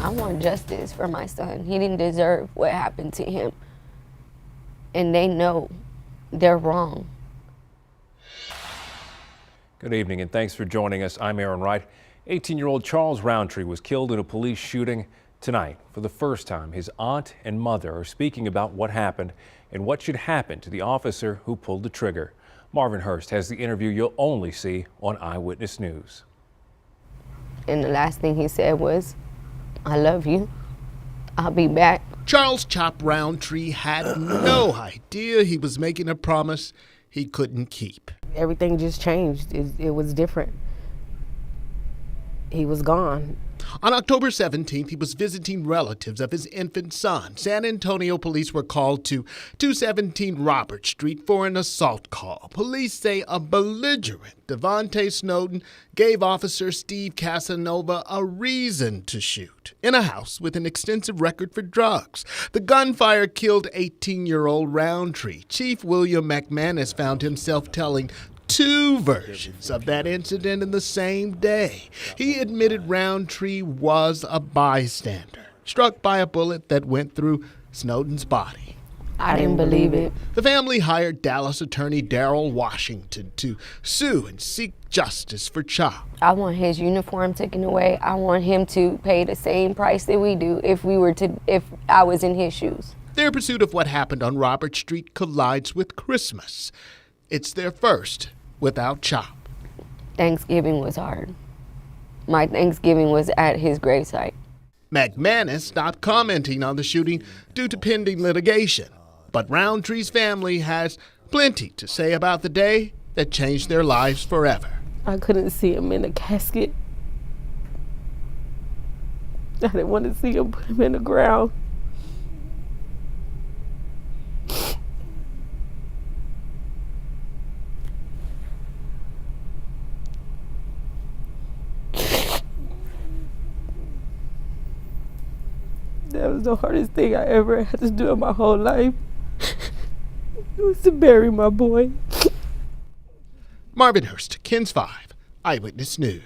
I want justice for my son. He didn't deserve what happened to him. And they know they're wrong. Good evening and thanks for joining us. I'm Aaron Wright. 18-year-old Charles Roundtree was killed in a police shooting tonight. For the first time, his aunt and mother are speaking about what happened and what should happen to the officer who pulled the trigger. Marvin Hurst has the interview you'll only see on Eyewitness News. And the last thing he said was, "I love you. I'll be back." Charles "Chop" Roundtree had no idea he was making a promise he couldn't keep. Everything just changed. It was different. He was gone. On October 17th, he was visiting relatives of his infant son. San Antonio police were called to 217 Robert Street for an assault call. Police say a belligerent Devontae Snowden gave Officer Steve Casanova a reason to shoot in a house with an extensive record for drugs. The gunfire killed 18-year-old Roundtree. Chief William McManus found himself telling two versions of that incident in the same day. He admitted Roundtree was a bystander, struck by a bullet that went through Snowden's body. I didn't believe it. The family hired Dallas attorney Daryl Washington to sue and seek justice for Chop. I want his uniform taken away. I want him to pay the same price that we do if I was in his shoes. Their pursuit of what happened on Robert Street collides with Christmas. It's their first without Chop. Thanksgiving was hard. My Thanksgiving was at his gravesite. McManus stopped commenting on the shooting due to pending litigation. But Roundtree's family has plenty to say about the day that changed their lives forever. I couldn't see him in a casket. I didn't want to see him put him in the ground. That was the hardest thing I ever had to do in my whole life. It was to bury my boy. Marvin Hurst, KENS 5, Eyewitness News.